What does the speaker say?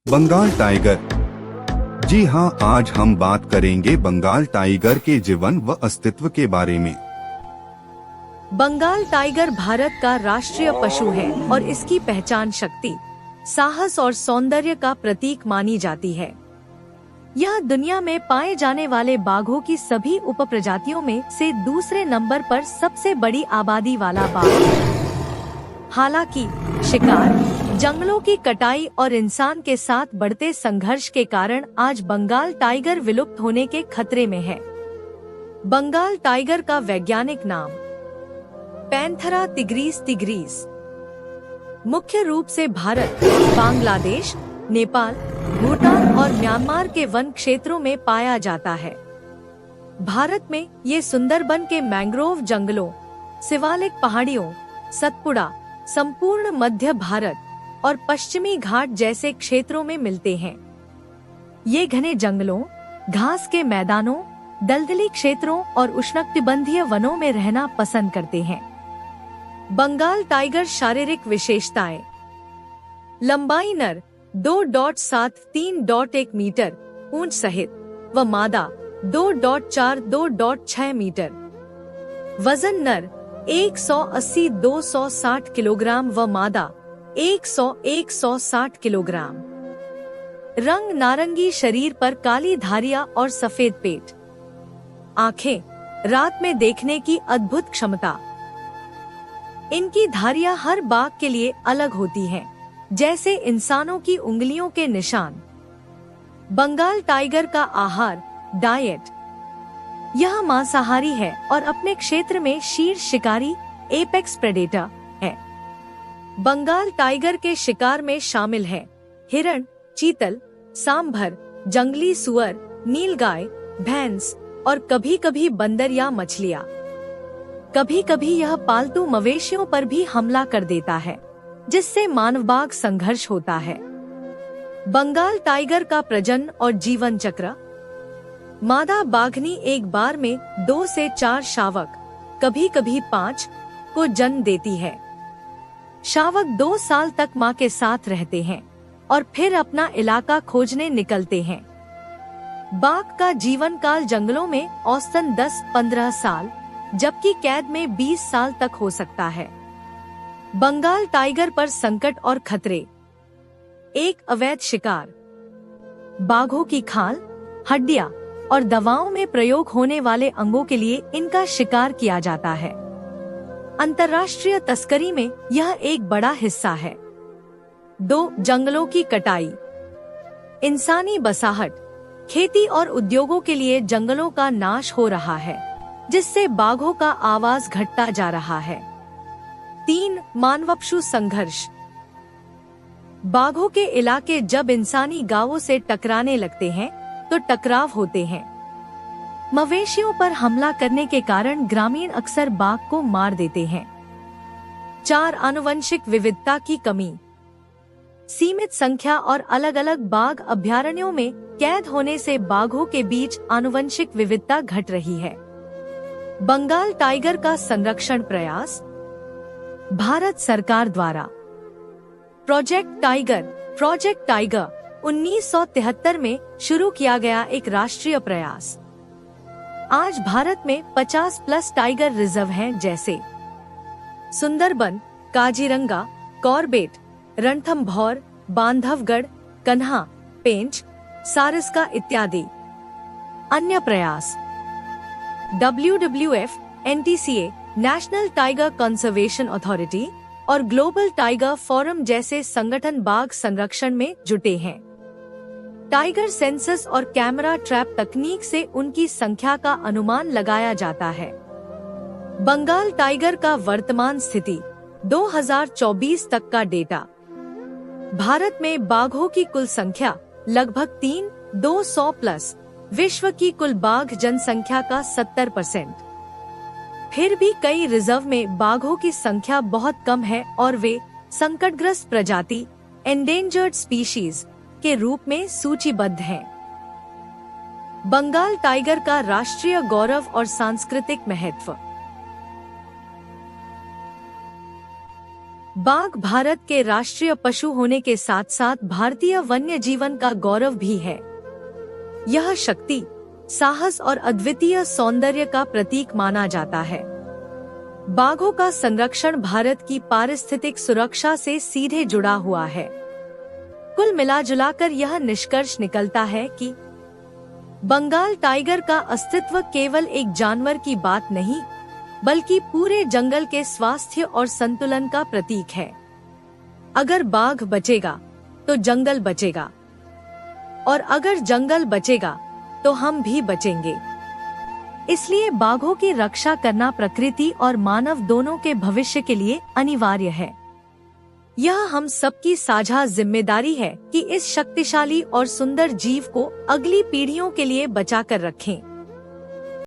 Bengal tiger. जी हाँ, आज हम बात करेंगे बंगाल टाइगर के जीवन व अस्तित्व के बारे में। बंगाल टाइगर भारत का राष्ट्रीय पशु है और इसकी पहचान शक्ति, साहस और सौंदर्य का प्रतीक मानी जाती है। यह दुनिया में पाए जाने वाले बाघों की सभी उपप्रजातियों में से दूसरे नंबर पर सबसे बड़ी आबादी वाला बाघ है। हालांकि शिकार, जंगलों की कटाई और इंसान के साथ बढ़ते संघर्ष के कारण आज बंगाल टाइगर विलुप्त होने के खतरे में है। बंगाल टाइगर का वैज्ञानिक नाम पैंथेरा टिग्रिस टिग्रिस मुख्य रूप से भारत, बांग्लादेश, नेपाल, भूटान और म्यांमार के वन क्षेत्रों में पाया जाता है। भारत में ये सुंदरबन के मैंग्रोव जंगलों, शिवालिक पहाड़ियों, सतपुड़ा, संपूर्ण मध्य भारत और पश्चिमी घाट जैसे क्षेत्रों में मिलते हैं। ये घने जंगलों, घास के मैदानों, दलदली क्षेत्रों और उष्णकटिबंधीय वनों में रहना पसंद करते हैं। बंगाल टाइगर शारीरिक विशेषताएं: लंबाई नर 2.7-3.1 मीटर पूंछ सहित व मादा 2.4-2.6 मीटर। वजन नर 180-260 किलोग्राम व मादा 100-160 किलोग्राम। रंग नारंगी, शरीर पर काली धारियां और सफेद पेट। आंखें, रात में देखने की अद्भुत क्षमता। इनकी धारियां हर बाघ के लिए अलग होती हैं, जैसे इंसानों की उंगलियों के निशान। बंगाल टाइगर का आहार डाइट: यह मांसाहारी है और अपने क्षेत्र में शीर्ष शिकारी एपेक्स प्रेडेटर है। बंगाल टाइगर के शिकार में शामिल है हिरण, चीतल, सांभर, जंगली सुअर, नीलगाय, भैंस और कभी-कभी बंदर या मछलियाँ। कभी-कभी यह पालतू मवेशियों पर भी हमला कर देता है, जिससे मानव बाघ संघर्ष होता है। बंगाल टाइगर का प्रजनन और जीवन चक्र: मादा बाघनी एक बार में 2 से 4 शावक, कभी-कभी 5 को जन्म देती है। शावक 2 साल तक मां के साथ रहते हैं और फिर अपना इलाका खोजने निकलते हैं। बाघ का जीवन काल जंगलों में औसतन 10-15 साल, जबकि कैद में 20 साल तक हो सकता है। बंगाल टाइगर पर संकट और खतरे: 1. अवैध शिकार: बाघों की खाल, हड्डियां और दवाओं में प्रयोग होने वाले अंगों के लिए इनका शिकार किया जाता है। अंतर्राष्ट्रीय तस्करी में यह एक बड़ा हिस्सा है। 2. जंगलों की कटाई: इंसानी बसाहट, खेती और उद्योगों के लिए जंगलों का नाश हो रहा है, जिससे बाघों का आवास घटता जा रहा है। 3. मानव-पशु संघर्ष: बाघों के इलाके जब इंसानी गांवों से टकराने लगते हैं तो टकराव होते हैं। मवेशियों पर हमला करने के कारण ग्रामीण अक्सर बाघ को मार देते हैं। 4. आनुवंशिक विविधता की कमी: सीमित संख्या और अलग-अलग बाघ अभयारण्यों में कैद होने से बाघों के बीच आनुवंशिक विविधता घट रही है। बंगाल टाइगर का संरक्षण प्रयास: भारत सरकार द्वारा प्रोजेक्ट टाइगर 1973 में शुरू किया गया एक राष्ट्रीय प्रयास। आज भारत में 50+ टाइगर रिजर्व हैं, जैसे सुंदरबन, काजीरंगा, कॉर्बेट, रणथंभौर, बांधवगढ़, कन्हा, पेंच, सारिस्का इत्यादि। अन्य प्रयास: WWF, NTCA, national tiger conservation authority और ग्लोबल टाइगर फोरम जैसे संगठन बाघ संरक्षण में जुटे हैं। टाइगर सेंसस और कैमरा ट्रैप तकनीक से उनकी संख्या का अनुमान लगाया जाता है। बंगाल टाइगर का वर्तमान स्थिति: 2024 तक का डेटा। भारत में बाघों की कुल संख्या लगभग 3,200+, विश्व की कुल बाघ जनसंख्या का 70%। फिर भी कई रिजर्व में बाघों की संख्या बहुत कम है और वे संकटग्रस्त प्रजाति एंडेंजर्ड स्पीशीज के रूप में सूचीबद्ध हैं। बंगाल टाइगर का राष्ट्रीय गौरव और सांस्कृतिक महत्व: बाघ भारत के राष्ट्रीय पशु होने के साथ साथ भारतीय वन्य जीवन का गौरव भी है। यह शक्ति, साहस और अद्वितीय सौंदर्य का प्रतीक माना जाता है। बाघों का संरक्षण भारत की पारिस्थितिक सुरक्षा से सीधे जुड़ा हुआ है। कुल मिलाजुलाकर यह निष्कर्ष निकलता है कि बंगाल टाइगर का अस्तित्व केवल एक जानवर की बात नहीं, बल्कि पूरे जंगल के स्वास्थ्य और संतुलन का प्रतीक है। अगर बाघ बचेगा तो जंगल बचेगा, और अगर जंगल बचेगा तो हम भी बचेंगे। इसलिए बाघों की रक्षा करना प्रकृति और मानव दोनों के भविष्य के लिए अनिवार्य है। यह हम सबकी साझा जिम्मेदारी है कि इस शक्तिशाली और सुंदर जीव को अगली पीढ़ियों के लिए बचाकर रखें।